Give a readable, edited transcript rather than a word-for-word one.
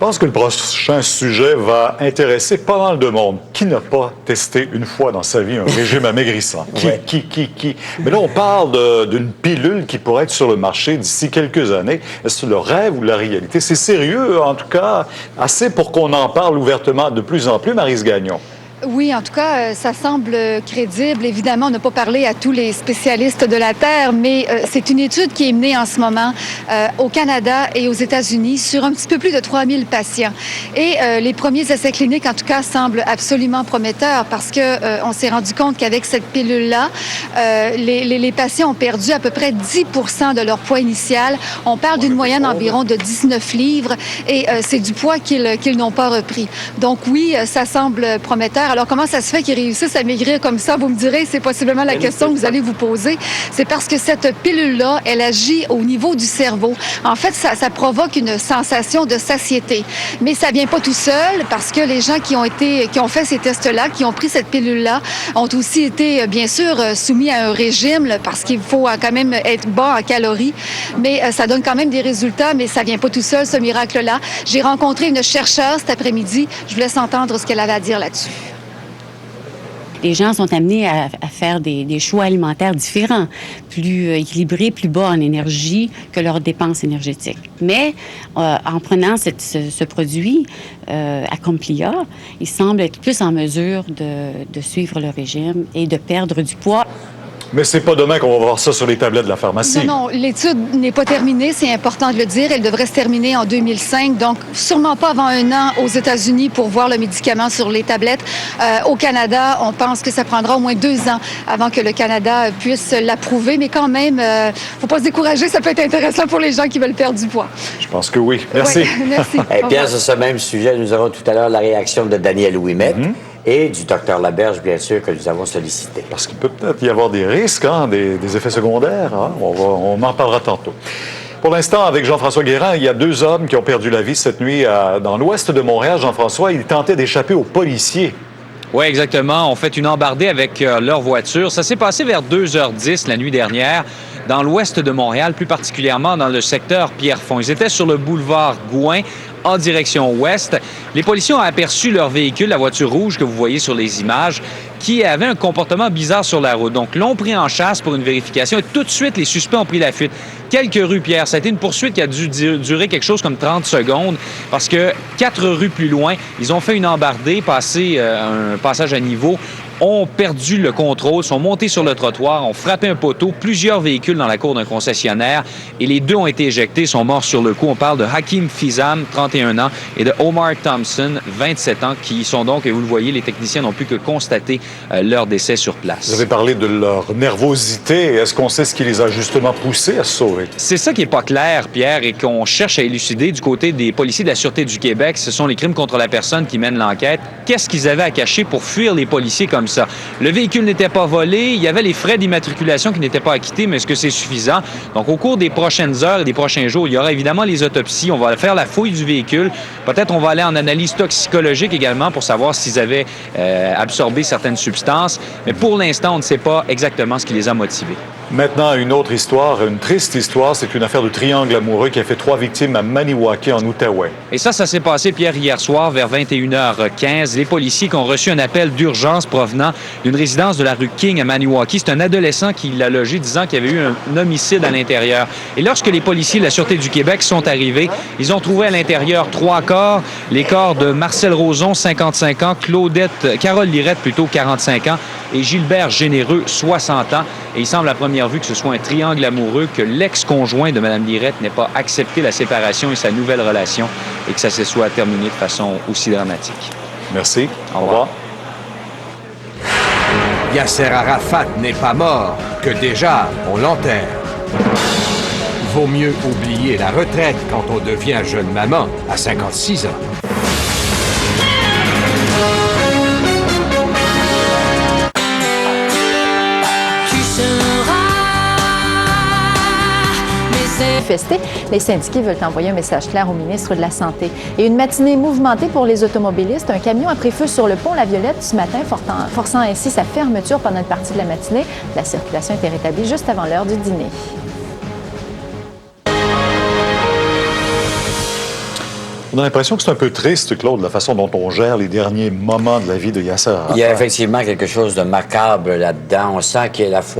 pense que le prochain sujet va intéresser pas mal de monde. Qui n'a pas testé une fois dans sa vie un régime amaigrissant? Qui? Mais là, on parle d'une pilule qui pourrait être sur le marché d'ici quelques années. Est-ce le rêve ou la réalité? C'est sérieux, en tout cas, assez pour qu'on en parle ouvertement de plus en plus, Maryse Gagnon. Oui, en tout cas, ça semble crédible. Évidemment, on n'a pas parlé à tous les spécialistes de la Terre, mais c'est une étude qui est menée en ce moment au Canada et aux États-Unis sur un petit peu plus de 3000 patients. Et les premiers essais cliniques, en tout cas, semblent absolument prometteurs parce que on s'est rendu compte qu'avec cette pilule-là, les patients ont perdu à peu près 10 % de leur poids initial. On parle d'une moyenne environ de 19 livres et c'est du poids qu'ils n'ont pas repris. Donc oui, ça semble prometteur. Alors, comment ça se fait qu'ils réussissent à maigrir comme ça? Vous me direz, c'est possiblement la question que vous allez vous poser. C'est parce que cette pilule-là, elle agit au niveau du cerveau. En fait, ça provoque une sensation de satiété. Mais ça vient pas tout seul parce que les gens qui ont fait ces tests-là, qui ont pris cette pilule-là, ont aussi été, bien sûr, soumis à un régime là, parce qu'il faut quand même être bas en calories. Mais ça donne quand même des résultats, mais ça vient pas tout seul, ce miracle-là. J'ai rencontré une chercheure cet après-midi. Je vous laisse entendre ce qu'elle avait à dire là-dessus. Les gens sont amenés à faire des choix alimentaires différents, plus équilibrés, plus bas en énergie que leurs dépenses énergétiques. Mais en prenant ce produit, Acomplia, ils semblent être plus en mesure de suivre le régime et de perdre du poids. Mais c'est pas demain qu'on va voir ça sur les tablettes de la pharmacie. Non, l'étude n'est pas terminée, c'est important de le dire. Elle devrait se terminer en 2005, donc sûrement pas avant 1 an aux États-Unis pour voir le médicament sur les tablettes. Au Canada, on pense que ça prendra au moins 2 ans avant que le Canada puisse l'approuver, mais quand même, faut pas se décourager, ça peut être intéressant pour les gens qui veulent perdre du poids. Je pense que oui. Merci. Ouais, merci. Et bien, sur ce même sujet, nous aurons tout à l'heure la réaction de Daniel Ouimet. Et du docteur Laberge, bien sûr, que nous avons sollicité. Parce qu'il peut peut-être y avoir des risques, des effets secondaires. On en parlera tantôt. Pour l'instant, avec Jean-François Guérin, il y a 2 hommes qui ont perdu la vie cette nuit dans l'ouest de Montréal. Jean-François, ils tentaient d'échapper aux policiers. Oui, exactement. On fait une embardée avec leur voiture. Ça s'est passé vers 2h10 la nuit dernière dans l'ouest de Montréal, plus particulièrement dans le secteur Pierrefonds. Ils étaient sur le boulevard Gouin, en direction ouest. Les policiers ont aperçu leur véhicule, la voiture rouge que vous voyez sur les images, qui avait un comportement bizarre sur la route. Donc, l'ont pris en chasse pour une vérification et tout de suite, les suspects ont pris la fuite. Quelques rues, Pierre, ça a été une poursuite qui a dû durer quelque chose comme 30 secondes parce que 4 rues plus loin, ils ont fait une embardée, passé un passage à niveau, ont perdu le contrôle, sont montés sur le trottoir, ont frappé un poteau, plusieurs véhicules dans la cour d'un concessionnaire et les 2 ont été éjectés, sont morts sur le coup. On parle de Hakim Fizam, 31 ans, et de Omar Thompson, 27 ans, qui sont donc, et vous le voyez, les techniciens n'ont pu que constater leur décès sur place. Vous avez parlé de leur nervosité. Est-ce qu'on sait ce qui les a justement poussés à se sauver? C'est ça qui n'est pas clair, Pierre, et qu'on cherche à élucider du côté des policiers de la Sûreté du Québec. Ce sont les crimes contre la personne qui mènent l'enquête. Qu'est-ce qu'ils avaient à cacher pour fuir les policiers comme ça? Le véhicule n'était pas volé, il y avait les frais d'immatriculation qui n'étaient pas acquittés, mais est-ce que c'est suffisant? Donc, au cours des prochaines heures et des prochains jours, il y aura évidemment les autopsies. On va faire la fouille du véhicule. Peut-être on va aller en analyse toxicologique également pour savoir s'ils avaient absorbé certaines substances. Mais pour l'instant, on ne sait pas exactement ce qui les a motivés. Maintenant, une autre histoire, une triste histoire. C'est une affaire de triangle amoureux qui a fait 3 victimes à Maniwaki, en Outaouais. Et ça s'est passé, Pierre, hier soir, vers 21h15. Les policiers qui ont reçu un appel d'urgence provenant d'une résidence de la rue King à Maniwaki. C'est un adolescent qui l'a logé disant qu'il y avait eu un homicide à l'intérieur. Et lorsque les policiers de la Sûreté du Québec sont arrivés, ils ont trouvé à l'intérieur 3 corps. Les corps de Marcel Roson, 55 ans, Carole Lirette, plutôt 45 ans, et Gilbert Généreux, 60 ans. Et il semble à première vue que ce soit un triangle amoureux, que l'ex-conjoint de Mme Lirette n'ait pas accepté la séparation et sa nouvelle relation et que ça se soit terminé de façon aussi dramatique. Merci. Au revoir. Yasser Arafat n'est pas mort, que déjà on l'enterre. Vaut mieux oublier la retraite quand on devient jeune maman à 56 ans. Les syndiqués veulent envoyer un message clair au ministre de la Santé. Et une matinée mouvementée pour les automobilistes. Un camion a pris feu sur le pont La Violette ce matin, forçant ainsi sa fermeture pendant une partie de la matinée. La circulation était rétablie juste avant l'heure du dîner. On a l'impression que c'est un peu triste, Claude, la façon dont on gère les derniers moments de la vie de Yasser Arafat. Il y a effectivement quelque chose de macabre là-dedans. On sent qu'il y a la fois